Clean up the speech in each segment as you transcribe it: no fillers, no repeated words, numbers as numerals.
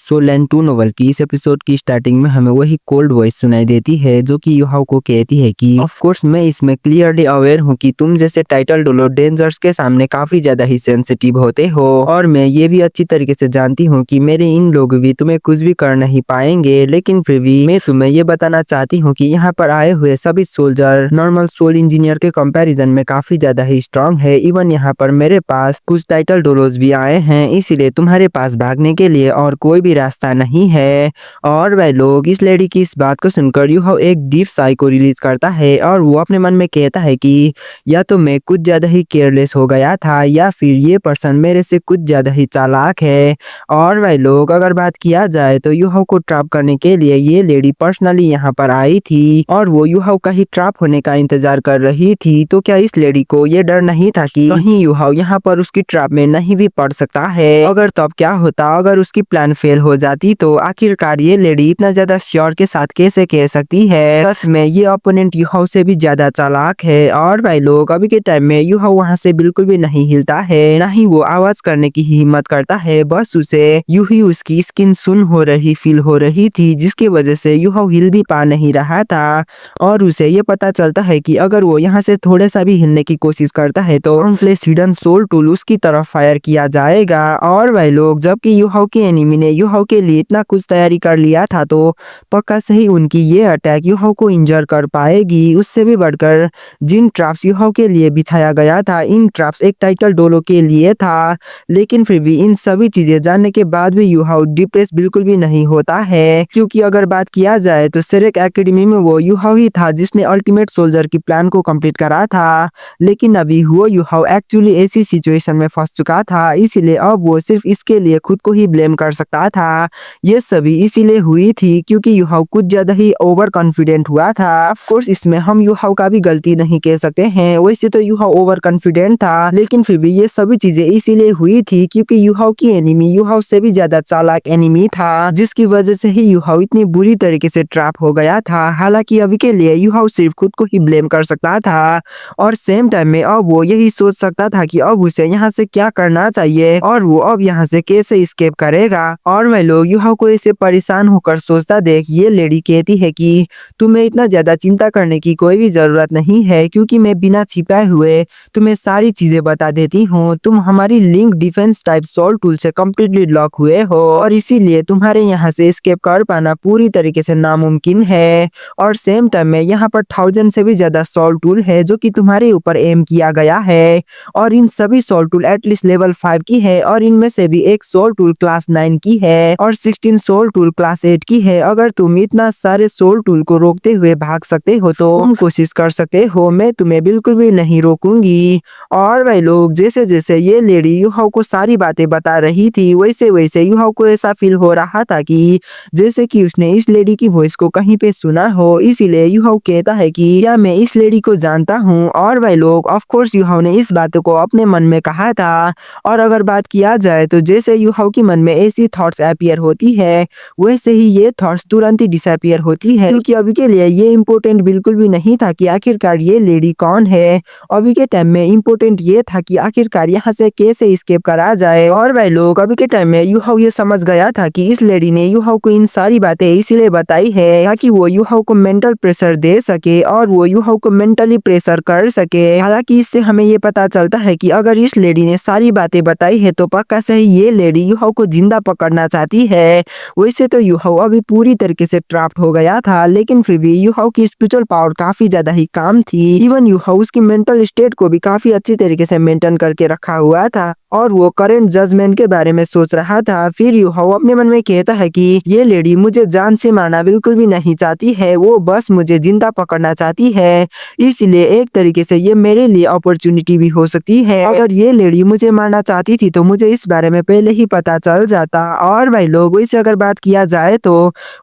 सोलैंड 2 novel की इस episode की स्टार्टिंग में हमें वही कोल्ड वॉइस सुनाई देती है जो कि युहाओ को कहती है कि ऑफ कोर्स मैं इसमें क्लियरली अवेयर हूँ कि तुम जैसे टाइटल डोलो डेंजर्स के सामने काफी ज्यादा ही सेंसिटिव होते हो और मैं ये भी अच्छी तरीके से जानती हूँ कि मेरे इन लोग भी तुम्हें कुछ भी कर नहीं पाएंगे, लेकिन फिर भी मैं तुम्हें ये बताना चाहती हूँ कि यहाँ पर आए हुए सभी सोल्जर नॉर्मल सोल इंजीनियर के कंपैरिजन में काफी ज्यादा ही स्ट्रांग है। इवन यहाँ पर मेरे पास कुछ टाइटल डोलोज भी आए हैं, इसीलिए तुम्हारे पास भागने के लिए और कोई भी रास्ता नहीं है। और वह लोग इस लेडी की इस बात को सुनकर युहाओ एक डीप साई को रिलीज करता है और वो अपने मन में कहता है कि या तो मैं कुछ ज्यादा ही केयरलेस हो गया था या फिर ये पर्सन मेरे से कुछ ज्यादा ही चालाक है। और वह लोग अगर बात किया जाए तो युहाओ को ट्रैप करने के लिए ये लेडी पर्सनली यहाँ पर आई थी और वो युहाओ का ही ट्रैप होने का इंतजार कर रही थी। तो क्या इस लेडी को ये डर नहीं था कि कहीं युहाओ यहाँ पर उसकी ट्रैप में नहीं भी पड़ सकता है? अगर तब क्या होता अगर उसकी प्लान फेल हो जाती? तो आखिरकार ये लेडी इतना ज्यादा श्योर के साथ कैसे कह सकती है सच में ये ओपोनेंट युहाओ से भी ज्यादा चालाक है? और भाई लोग अभी के टाइम में युहाओ वहाँ से बिल्कुल भी नहीं हिलता है, ना ही वो आवाज करने की हिम्मत करता है। बस उसे यूं ही उसकी स्किन सुन हो रही फील हो रही थी जिसकी वजह से युहाओ हिल भी पा नहीं रहा था और उसे ये पता चलता है कि अगर वो यहाँ से थोड़ा सा भी हिलने की कोशिश करता है तो हिडन सोल टूल उसकी तरफ फायर किया जाएगा। और वह लोग जबकि युहाओ के एनिमी ने युहाओ के लिए इतना कुछ तैयारी कर लिया था तो पक्का सही उनकी ये अटैक युहाओ को इंजर कर पाएगी। उससे भी बढ़कर जिन ट्रैप्स युहाओ के लिए बिछाया गया था इन ट्रैप्स एक टाइटल डोलो के लिए था, लेकिन फिर भी इन सभी चीजें जानने के बाद भी युहाओ डिप्रेस बिल्कुल भी नहीं होता है, क्योंकि अगर बात किया जाए तो सेरेक एकेडमी में वो युहाओ ही था जिसने अल्टीमेट सोल्जर की प्लान को कंप्लीट करा था, लेकिन अभी वो युहाओ एक्चुअली ऐसी सिचुएशन में फंस चुका था, इसीलिए अब वो सिर्फ इसके लिए खुद को ही ब्लेम कर सकता था। ये सभी इसीलिए हुई थी क्योंकि युहाओ कुछ ज्यादा ही ओवर कॉन्फिडेंट हुआ था। ऑफ कोर्स इसमें हम युहाओ का भी गलती नहीं कह सकते हैं, वैसे तो युहाओ ओवर कॉन्फिडेंट था, लेकिन फिर भी ये सभी चीजें इसीलिए हुई थी क्योंकि युहाओ की एनिमी युहाओ से भी ज्यादा चालाक एनिमी था, जिसकी वजह से ही युहाओ इतनी बुरी तरीके से ट्रैप हो गया था। हालांकि अभी के लिए युहाओ सिर्फ खुद को ही ब्लेम कर सकता था और सेम टाइम में अब वो यही सोच सकता था कि अब उसे यहाँ से क्या करना चाहिए और वो अब यहाँ से कैसे एस्केप करेगा। और वह लोग युहाओ को ऐसे परेशान होकर सोचता देख ये लेडी कहती है कि तुम्हें इतना ज्यादा चिंता करने की कोई भी जरूरत नहीं है क्योंकि मैं बिना छिपाए हुए तुम्हें सारी चीजें बता देती हूँ। तुम हमारी link defence type soul tool से कम्प्लीटली लॉक हुए हो और इसीलिए तुम्हारे यहाँ से एस्केप कर पाना पूरी तरीके से नामुमकिन है। और सेम टाइम में यहाँ पर 1000 से भी ज्यादा सोल टूल है जो कि तुम्हारे ऊपर एम किया गया है और इन सभी सोल टूल एटलीस्ट लेवल 5 की है और इनमें से भी एक सोल टूल क्लास 9 की है और 16 सोल टूल क्लास 8 की है। अगर तुम इतना सारे सोल टूल को रोकते हुए भाग सकते हो तो तुम कोशिश कर सकते हो, मैं तुम्हें बिल्कुल भी नहीं रोकूंगी। और वह लोग जैसे जैसे ये लेडी युहाओ को सारी बातें बता रही थी वैसे वैसे युहाओ को ऐसा फील हो रहा था कि जैसे कि उसने इस लेडी की वॉइस को कहीं पे सुना हो, इसीलिए युहाओ कहता है कि क्या मैं इस लेडी को जानता हूँ? और वह लोग ऑफ कोर्स युहाओ ने इस बात को अपने मन में कहा था। और अगर बात किया जाए तो जैसे युहाओ के मन में ऐसी थॉट्स अपीयर होती है वैसे ही ये थॉट्स तुरंत ही डिसअपीयर होती है, क्योंकि अभी के लिए ये इम्पोर्टेंट बिल्कुल भी नहीं था कि आखिरकार ये लेडी कौन है। अभी के टाइम में इम्पोर्टेंट ये था कि आखिरकार यहाँ से कैसे एस्केप करा जाए। और वह लोग अभी के टाइम में युहाओ ये समझ गया था कि इस लेडी ने युहाओ को इन सारी बातें इसीलिए बताई है ताकि वो युहाओ को मेंटल प्रेशर दे सके और वो युहाओ को मेंटली प्रेशर कर सके। हालांकि इससे हमें ये पता चलता है कि अगर इस लेडी ने सारी बातें बताई है तो पक्का से ये लेडी युहाओ को जिंदा पकड़ना चाहती है। वैसे तो युहाओ अभी पूरी तरीके से ट्रैप्ड हो गया था, लेकिन फिर भी युहाओ की स्पिरिचुअल पावर काफी ज्यादा ही काम थी। इवन युहाओ उसकी मेंटल स्टेट को भी काफी अच्छी तरीके से मेंटेन करके रखा हुआ था और वो करेंट जजमेंट के बारे में सोच रहा था। फिर युहाओ अपने मन में कहता है कि ये लेडी मुझे जान से मारना बिल्कुल भी नहीं चाहती है, वो बस मुझे जिंदा पकड़ना चाहती है, इसलिए एक तरीके से ये मेरे लिए अपॉर्चुनिटी भी हो सकती है। अगर ये लेडी मुझे मारना चाहती थी तो मुझे इस बारे में पहले ही पता चल जाता। और भाई लोग वैसे अगर बात किया जाए तो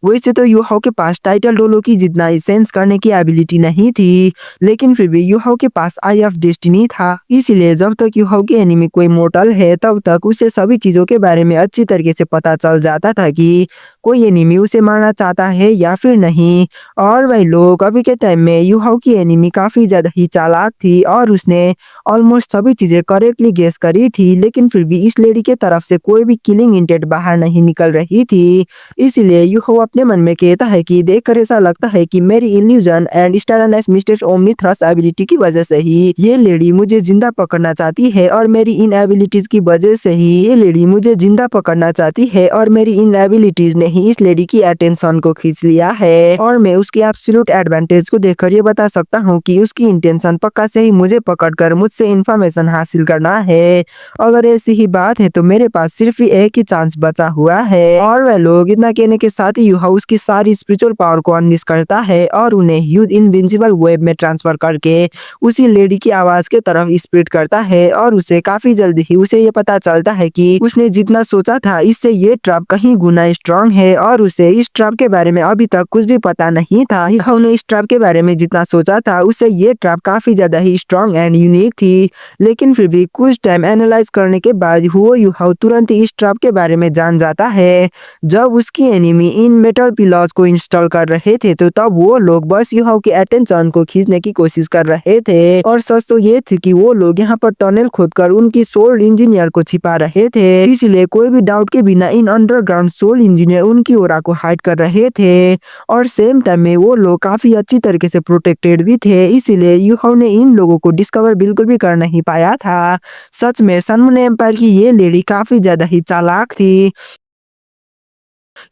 वैसे तो युहाओ के पास टाइटल डोलो की जितना सेंस करने की एबिलिटी नहीं थी, लेकिन फिर भी युहाओ के पास आई ऑफ डेस्टिनी था, इसीलिए जब तक युहाओ के एनिमी कोई मोर्टल इमॉर्टल है तब तक उसे सभी चीजों के बारे में अच्छी तरीके से पता चल जाता था कि कोई एनिमी उसे मारना चाहता है या फिर नहीं। और भाई लोग अभी के टाइम में यूहाओ की एनिमी काफी ज्यादा ही चालाक थी और उसने ऑलमोस्ट सभी चीजें करेक्टली गेस करी थी, लेकिन फिर भी इस लेडी के तरफ से कोई भी किलिंग इंटेंट बाहर नहीं निकल रही थी। इसलिए यूहो अपने मन में कहता है कि देखकर ऐसा लगता है कि मेरी इल्यूजन एंड स्टारनेस मिस्टर ओमनीथ्रस एबिलिटी की वजह से ही ये लेडी मुझे जिंदा पकड़ना चाहती है और मेरी इन एबिलिटीज की वजह से ही ये लेडी मुझे जिंदा पकड़ना चाहती है और मेरी इन एबिलिटीज ने ही इस लेडी की अटेंशन को खींच लिया है। और मैं उसकी एब्सोल्यूट एडवांटेज को देखकर ये बता सकता हूँ कि उसकी इंटेंशन पक्का से ही मुझे पकड़कर मुझसे इंफॉर्मेशन हासिल करना है। अगर ऐसी ही बात है तो मेरे पास सिर्फ ही एक ही चांस बचा हुआ है। और वह लोग इतना कहने के साथ ही यूहाओ उसकी सारी स्पिरिचुअल पावर को अनलिश करता है और उन्हें ह्यूज इनविंसिबल वेब में ट्रांसफर करके उसी लेडी की आवाज के तरफ स्प्रेड करता है। और उसे काफी जल्दी ही उसे ये पता चलता है कि उसने जितना सोचा था इससे ये ट्रैप कहीं गुना स्ट्रांग है और उसे इस ट्रैप के बारे में अभी तक कुछ भी पता नहीं था। यूहाओ ने इस ट्रैप के बारे में जितना सोचा था उससे ये ट्रैप काफी ज्यादा ही स्ट्रांग एंड यूनिक थी, लेकिन फिर भी कुछ टाइम एनालाइज करने के बाद यूहाओ तुरंत ही इस ट्रैप के बारे में जान जाता है। जब उसकी एनिमी इन मेटल पिलर्स को इंस्टॉल कर रहे थे तो तब वो लोग बस यूहाओ की अटेंशन को खींचने की कोशिश कर रहे थे। और सच तो ये थी कि वो लोग यहाँ पर टनल खोदकर उनकी सोल इंजीनियर को छिपा रहे थे, इसलिए कोई भी डाउट के बिना इन अंडरग्राउंड सोल इंजीनियर उनकी ओरा को हाइड कर रहे थे। और सेम टाइम में वो लोग काफी अच्छी तरीके से प्रोटेक्टेड भी थे, इसीलिए यूहाओ ने इन लोगों को डिस्कवर बिल्कुल भी कर नहीं पाया था। सच में सन मून एम्पायर की ये लेडी काफी ज्यादा ही चालाक थी।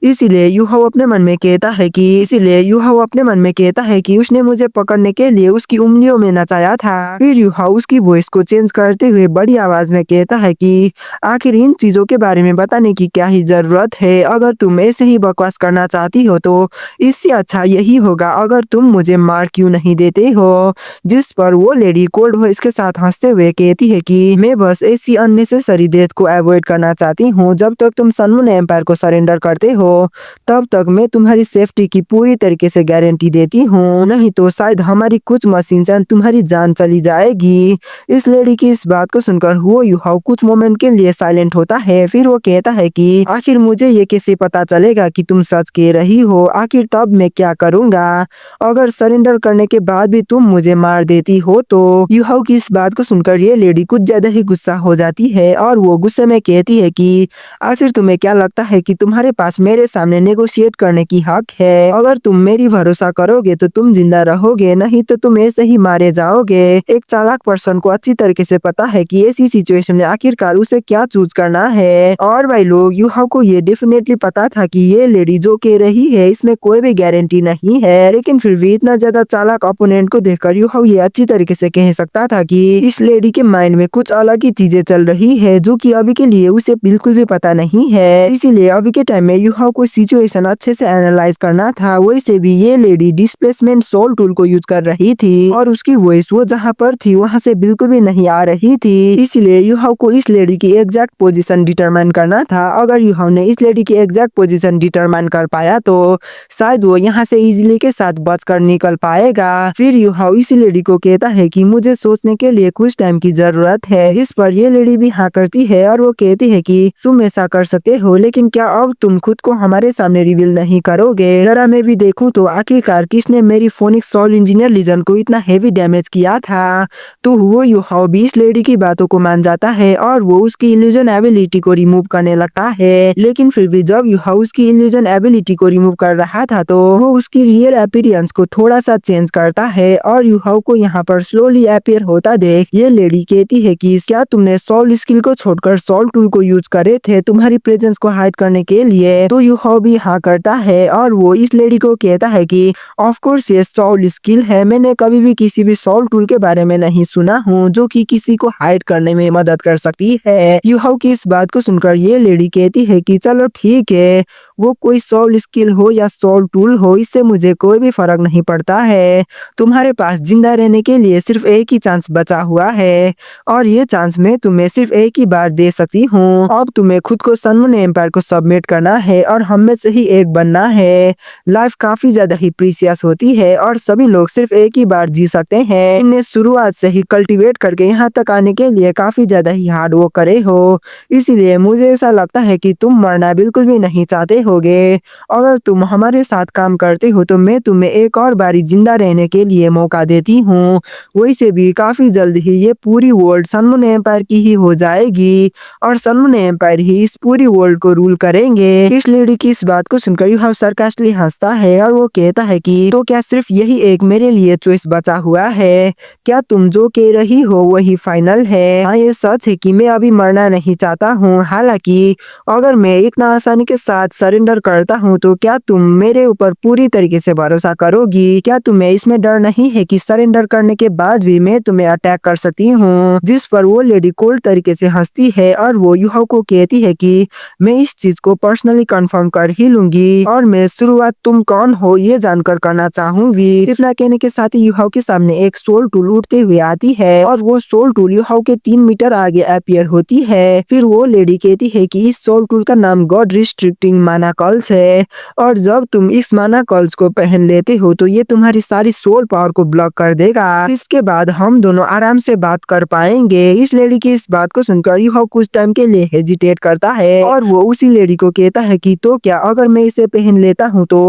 इसीलिए यूहाओ अपने मन में कहता है कि उसने मुझे पकड़ने के लिए उसकी उंगलियों में नचाया था। फिर यूहाओ उसकी वॉइस को चेंज करते हुए बड़ी आवाज में कहता है कि आखिर इन चीजों के बारे में बताने की क्या ही जरूरत है। अगर तुम ऐसे ही बकवास करना चाहती हो तो इससे अच्छा यही होगा अगर तुम मुझे मार क्यों नहीं देते हो। जिस पर वो लेडी कोल्ड वॉइस के साथ हंसते हुए कहती है कि मैं बस ऐसी अननेसेसरी डेथ को अवॉइड करना चाहती हूँ। जब तक तुम सन मून एम्पायर को सरेंडर करते हो तब तक मैं तुम्हारी सेफ्टी की पूरी तरीके से गारंटी देती हूँ, नहीं तो शायद हमारी कुछ मशीन से तुम्हारी जान चली जाएगी। इस लेडी की इस बात को सुनकर यूहाओ कुछ मोमेंट के लिए साइलेंट होता है। फिर वो कहता है कि आखिर मुझे ये कैसे पता चलेगा कि तुम सच कह रही हो, आखिर तब मैं क्या करूंगा अगर सरेंडर करने के बाद भी तुम मुझे मार देती हो तो। यूहाओ की इस बात को सुनकर ये लेडी कुछ ज्यादा ही गुस्सा हो जाती है और वो गुस्से में कहती है कि आखिर तुम्हें क्या लगता है कि तुम्हारे पास मेरे सामने नेगोशिएट करने की हक है। अगर तुम मेरी भरोसा करोगे तो तुम जिंदा रहोगे, नहीं तो तुम ऐसे ही मारे जाओगे। एक चालाक पर्सन को अच्छी तरीके से पता है कि ऐसी सिचुएशन में आखिरकार उसे क्या चूज करना है। और भाई लोग यूहाओ को ये डेफिनेटली पता था कि ये लेडी जो कह रही है इसमें कोई भी गारंटी नहीं है, लेकिन फिर भी इतना ज्यादा चालाक अपोनेंट को देखकर यूहाओ ये अच्छी तरीके से कह सकता था कि इस लेडी के माइंड में कुछ अलग ही चीजें चल रही है जो कि अभी के लिए उसे बिल्कुल भी पता नहीं है। इसीलिए अभी के टाइम में यूहाओ को सिचुएशन अच्छे से एनालाइज करना था। वैसे भी ये लेडी डिस्प्लेसमेंट सोल टूल को यूज कर रही थी और उसकी वॉइस वो जहाँ पर थी वहाँ से बिल्कुल भी नहीं आ रही थी। इसलिए यूहाओ को इस लेडी की एग्जैक्ट पोजीशन डिटरमाइन करना था। अगर यूहाओ ने इस लेडी की एग्जैक्ट पोजीशन डिटरमाइन कर पाया तो शायद वो यहाँ से इजिली के साथ बचकर निकल पाएगा। फिर यूहाओ इस लेडी को कहता है कि मुझे सोचने के लिए कुछ टाइम की जरूरत है। इस पर ये लेडी भी हाँ करती है और वो कहती है कि तुम ऐसा कर सकते हो, लेकिन क्या अब तुम खुद को हमारे सामने रिवील नहीं करोगे। जरा मैं भी देखूं तो आखिरकार किसने मेरी फोनिक सोल इंजीनियर लीजन को इतना हेवी डैमेज किया था। तो वो यूहाओ भी इस लेडी की बातों को मान जाता है और वो उसकी इल्यूजन एबिलिटी को रिमूव करने लगता है। लेकिन फिर भी जब यूहाओ उसकी इल्यूजन एबिलिटी को रिमूव कर रहा था तो वो उसकी रियल अपीयरेंस को थोड़ा सा चेंज करता है और यूहाओ को यहाँ पर स्लोली अपीयर होता देख ये लेडी कहती है कि क्या तुमने सोल स्किल को छोड़कर सोल टूल को यूज करे थे तुम्हारी प्रेजेंस को हाइड करने के लिए। तो यूहाओ भी हाँ करता है और वो इस लेडी को कहता है कि ऑफ कोर्स ये सोल स्किल है, मैंने कभी भी किसी भी सोल टूल के बारे में नहीं सुना हूँ जो कि किसी को हाइड करने में मदद कर सकती है। यूहाओ की इस बात को सुनकर ये लेडी कहती है कि चलो ठीक है, वो कोई सोल स्किल हो या सोल टूल हो इससे मुझे कोई भी फर्क नहीं पड़ता है। तुम्हारे पास जिंदा रहने के लिए सिर्फ एक ही चांस बचा हुआ है और ये चांस मैं तुम्हें सिर्फ एक ही बार दे सकती हूँ। अब तुम्हें खुद को सन मून एम्पायर को सबमिट करना है। और हम में से ही एक बनना है। लाइफ काफी ज्यादा ही प्रीसियस होती है और सभी लोग सिर्फ एक ही बार जी सकते हैं। इन्हें शुरुआत से ही कल्टीवेट करके यहाँ तक आने के लिए काफी ज्यादा ही हार्ड वर्क करे हो। इसीलिए मुझे ऐसा लगता है कि तुम मरना बिल्कुल भी नहीं चाहते होगे। अगर तुम हमारे साथ काम करते हो तो मैं तुम्हें एक और बारी जिंदा रहने के लिए मौका देती हूँ। वैसे भी काफी जल्द ही ये पूरी वर्ल्ड सनमून एम्पायर की ही हो जाएगी और सनमून एम्पायर ही इस पूरी वर्ल्ड को रूल करेंगे। इस लेडी की इस बात को सुनकर यूहाओ सरकास्टिकली हंसता है और वो कहता है कि तो क्या सिर्फ यही एक मेरे लिए चॉइस बचा हुआ है? क्या तुम जो कह रही हो वही फाइनल है? हाँ, ये सच है कि मैं अभी मरना नहीं चाहता हूँ। हालांकि अगर मैं इतना आसानी के साथ सरेंडर करता हूँ तो क्या तुम मेरे ऊपर पूरी तरीके से भरोसा करोगी? क्या तुम्हें इसमें डर नहीं है कि सरेंडर करने के बाद भी मैं तुम्हें अटैक कर सकती हूँ? जिस पर वो लेडी कोल्ड तरीके से हंसती है और वो यूहाओ को कहती है कि मैं इस चीज को पर्सनली कंफर्म कर ही लूंगी और मैं शुरुआत तुम कौन हो ये जानकर करना चाहूंगी। इतना कहने के साथ ही यूहाओ के सामने एक सोल टूल उड़ते हुए आती है और वो सोल टूल यूहाओ के 3 मीटर आगे अपीयर होती है। फिर वो लेडी कहती है कि इस सोल टूल का नाम गॉड रिस्ट्रिक्टिंग माना कॉल्स है और जब तुम इस माना कॉल्स को पहन लेते हो तो ये तुम्हारी सारी सोल पावर को ब्लॉक कर देगा। इसके बाद हम दोनों आराम से बात कर पाएंगे। इस लेडी की इस बात को सुनकर यूहाओ कुछ टाइम के लिए हेजिटेट करता है और वो उसी लेडी को कहता है कि तो क्या अगर मैं इसे पहन लेता हूँ तो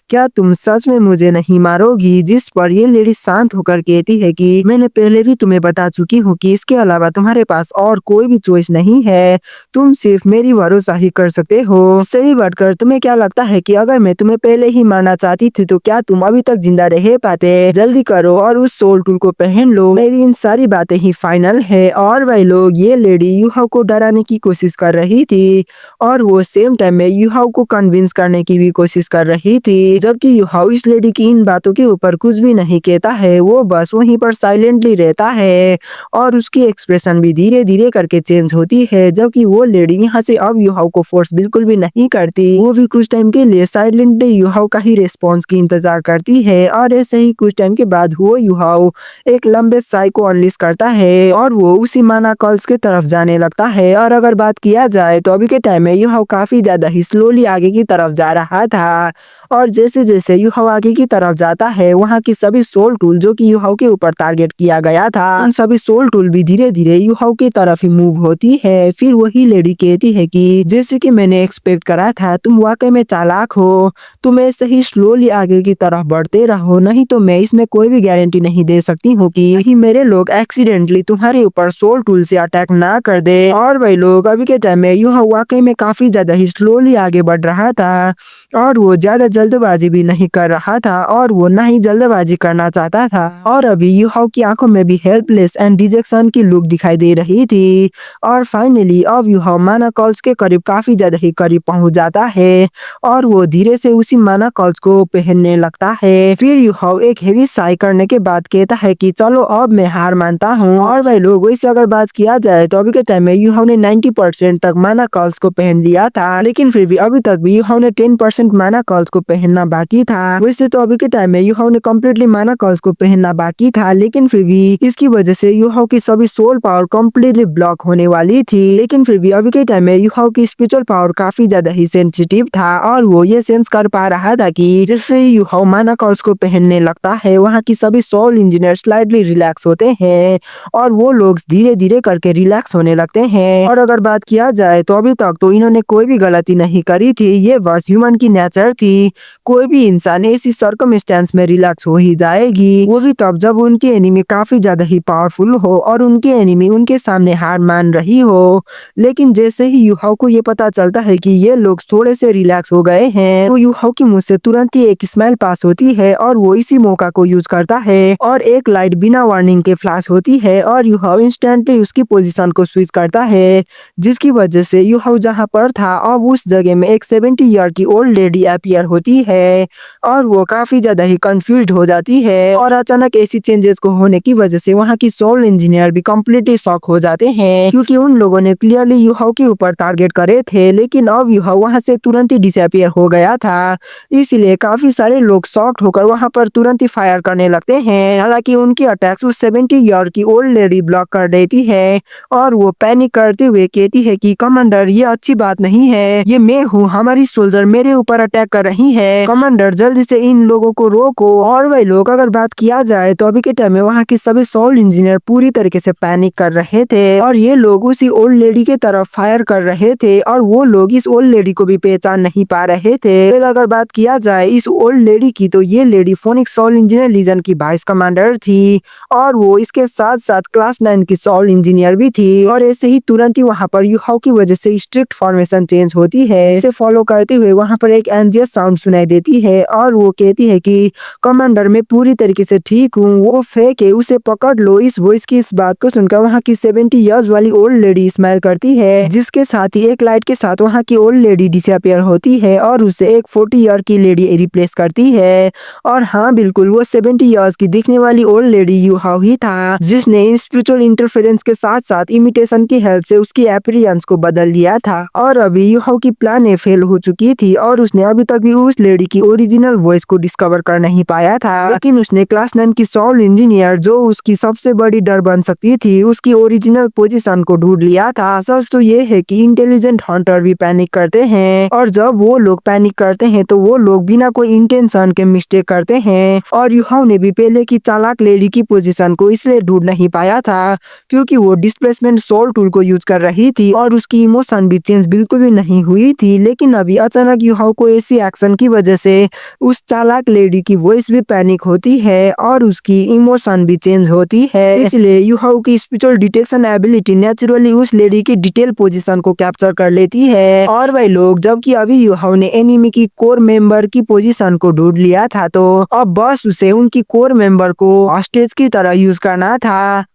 क्या तुम सच में मुझे नहीं मारोगी? जिस पर ये लेडी शांत होकर कहती है कि मैंने पहले भी तुम्हें बता चुकी हूँ कि इसके अलावा तुम्हारे पास और कोई भी चॉइस नहीं है। तुम सिर्फ मेरी भरोसा ही कर सकते हो। सही बढ़कर तुम्हें क्या लगता है कि अगर मैं तुम्हें पहले ही मारना चाहती थी तो क्या तुम अभी तक जिंदा रह पाते? जल्दी करो और उस सोल टूल को पहन लो। मेरी इन सारी बातें ही फाइनल है। और भाई लोग, ये लेडी यूहाओ को डराने की कोशिश कर रही थी और वो सेम टाइम में यूहाओ को कन्विंस करने की भी कोशिश कर रही थी। जबकि यूहाओ इस लेडी की इन बातों के ऊपर कुछ भी नहीं कहता है। वो बस वहीं पर साइलेंटली रहता है और उसकी एक्सप्रेशन भी धीरे धीरे करके चेंज होती है। जबकि वो लेडी यहाँ से अब यूहाओ को फोर्स बिल्कुल भी नहीं करती। वो भी कुछ टाइम के लिए साइलेंटली यूहाओ का ही रिस्पॉन्स की इंतजार करती है और ऐसे ही कुछ टाइम के बाद वो यूहाओ एक लंबे साई को अनलिस्ट करता है और वो उसी माना कॉल्स के तरफ जाने लगता है। और अगर बात किया जाए तो अभी के टाइम में यूहाओ काफी ज्यादा ही स्लोली आगे की तरफ जा रहा था और जैसे जैसे यूहाओ आगे की तरफ जाता है वहाँ की सभी सोल टूल जो कि यूहाओ के ऊपर टारगेट किया गया था उन सभी सोल टूल भी धीरे धीरे यूहाओ की तरफ ही मूव होती है। फिर वही लेडी कहती है कि जैसे कि मैंने एक्सपेक्ट करा था, तुम वाकई में चालाक हो। तुम ऐसे ही स्लोली आगे की तरफ बढ़ते रहो, नहीं तो मैं इसमें कोई भी गारंटी नहीं दे सकती हूँ कि यही मेरे लोग एक्सीडेंटली तुम्हारे ऊपर सोल टूल से अटैक ना कर दे। और वही लोग अभी के टाइम में यूहाओ वाकई में काफी ज्यादा ही स्लोली आगे बढ़ रहा था और वो ज्यादा जल्दबाजी भी नहीं कर रहा था और वो ना ही जल्दबाजी करना चाहता था। और अभी यूहाओ की आंखों में भी हेल्पलेस एंड डिजेक्शन की लुक दिखाई दे रही थी। और फाइनली अब यूहाओ माना कॉल्स के करीब काफी ज्यादा ही करीब पहुंच जाता है और वो धीरे से उसी माना कॉल्स को पहनने लगता है। फिर यूहाओ एक हेवी साई करने के बाद कहता है कि चलो अब मैं हार मानता हूँ। और भाई लोग, वैसे अगर बात किया जाए तो अभी के टाइम में यूहाओ ने 90% तक माना कॉल्स को पहन लिया था, लेकिन फिर भी अभी तक भी यूहाओ ने 10% माना कॉल्स को पहनना बाकी था। वैसे तो अभी के टाइम में यूहाओ ने कम्प्लीटली माना कॉल्स को पहनना बाकी था, लेकिन फिर भी इसकी वजह से यूहाओ की सभी सोल पावर कम्प्लीटली ब्लॉक होने वाली थी। लेकिन फिर भी अभी के टाइम में यूहाओ की स्पिरिचुअल पावर काफी ज्यादा ही सेंसिटिव था और वो ये सेंस कर पा रहा था कि जैसे ही यूहाओ माना कॉल्स को पहनने लगता है वहाँ की सभी सोल इंजीनियर स्लाइटली रिलैक्स होते हैं और वो लोग धीरे धीरे करके रिलैक्स होने लगते हैं। और अगर बात किया जाए तो अभी तक तो इन्होंने कोई भी गलती नहीं करी थी, ये बस ह्यूमन की नेचर थी। कोई भी इंसान ऐसी सर्कमस्टेंस में रिलैक्स हो ही जाएगी, वो भी तब जब उनकी एनिमी काफी ज्यादा ही पावरफुल हो और उनकी एनिमी उनके सामने हार मान रही हो। लेकिन जैसे ही यूहाओ को ये पता चलता है कि ये लोग थोड़े से रिलैक्स हो गए हैं तो यूहाओ की मुंह से तुरंत ही एक स्माइल पास होती है और वो इसी मौका को यूज करता है और एक लाइट बिना वार्निंग के फ्लैश होती है और यूहाओ इंस्टेंटली उसकी पोजीशन को स्विच करता है, जिसकी वजह से यूहाओ जहां पर था अब उस जगह में एक 70 ईयर की ओल्ड लेडी अपीयर होती है और वो काफी ज्यादा ही कंफ्यूज्ड हो जाती है। और अचानक ऐसी चेंजेस को होने की वजह से वहाँ की सोल इंजीनियर भी कम्प्लीटली शॉक हो जाते हैं क्योंकि उन लोगों ने क्लियरली यूहाओ के ऊपर टारगेट करे थे, लेकिन अब यूहाओ वहाँ से तुरंत ही डिसअपीयर हो गया था। इसीलिए काफी सारे लोग शॉक्ड होकर वहाँ पर तुरंत ही फायर करने लगते हैं। हालांकि उनकी अटैक्स उस 70 ईयर की ओल्ड लेडी ब्लॉक कर देती है और वो पैनिक करते हुए कहती है कि कमांडर, ये अच्छी बात नहीं है, ये मैं हूँ, हमारी सोल्जर मेरे ऊपर अटैक कर रही है, कमांडर जल्दी से इन लोगों को रोको। और वही लोग अगर बात किया जाए तो अभी के टाइम में वहाँ के सभी सोल इंजीनियर पूरी तरीके से पैनिक कर रहे थे और ये लोग उसी ओल्ड लेडी के तरफ फायर कर रहे थे और वो लोग इस ओल्ड लेडी को भी पहचान नहीं पा रहे थे। फिर अगर बात किया जाए इस ओल्ड लेडी की तो ये lady phoenix soul engineer legion की वाइस कमांडर थी और वो इसके साथ साथ क्लास 9 की सोल इंजीनियर भी थी। और ऐसे ही तुरंत ही वहाँ पर यूहाओ की वजह से स्ट्रिक्ट फॉर्मेशन चेंज होती है। इसे फॉलो करते हुए वहाँ पर एक एंजियस साउंड सुनाई देती है और वो कहती है कि कमांडर मैं पूरी तरीके से ठीक हूँ, वो फेक है, उसे पकड़ लो। इस वॉइस की इस बात को सुनकर वहाँ की 70 इयर्स वाली ओल्ड लेडी स्माइल करती है, जिसके साथ ही एक लाइट के साथ वहाँ की ओल्ड लेडी डिसअपियर होती है और उसे एक 40 ईयर की लेडी रिप्लेस करती है। और हाँ बिल्कुल वो 70 इयर्स की दिखने वाली ओल्ड लेडी यूहाओ ही था, जिसने स्पिरिचुअल इंटरफेरेंस के साथ साथ इमिटेशन की हेल्प से उसकी अपीयरेंस को बदल दिया था। और अभी यूहाओ की प्लान फेल हो चुकी थी और उसने अभी तक भी उस लेडी की ओरिजिनल वॉइस को डिस्कवर कर नहीं पाया था, लेकिन उसने क्लास 9 की सोल इंजीनियर जो उसकी सबसे बड़ी डर बन सकती थी उसकी ओरिजिनल पोजीशन को ढूंढ लिया था। सच तो ये है कि इंटेलिजेंट हंटर भी पैनिक करते हैं और जब वो लोग पैनिक करते हैं तो वो लोग बिना कोई इंटेंशन के मिस्टेक करते हैं। और यूहाओ ने भी पहले की चालाक लेडी की पोजीशन को इसलिए ढूंढ नहीं पाया था क्योंकि वो डिस्प्लेसमेंट सोल टूल को यूज कर रही थी और उसकी इमोशन भी चेंज बिल्कुल भी नहीं हुई थी। लेकिन अभी अचानक यूहाओ को ऐसी एक्शन की वजह से उस चालाक लेडी की वॉइस भी पैनिक होती है और उसकी इमोशन भी चेंज होती है। इसलिए यूहाओ की स्पिरिचुअल डिटेक्शन एबिलिटी नेचुरली उस लेडी की डिटेल पोजीशन को कैप्चर कर लेती है। और वही लोग जबकि अभी यूहाओ ने एनिमी की कोर मेंबर की पोजीशन को ढूंढ लिया था तो अब बस उसे उनकी कोर मेंबर को हॉस्टेज की तरह यूज करना था।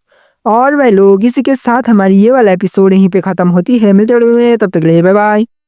और वह लोग इसी के साथ हमारी ये वाला एपिसोड यहीं पे खत्म होती है। मिलते हैं, तब तक के लिए बाय बाय।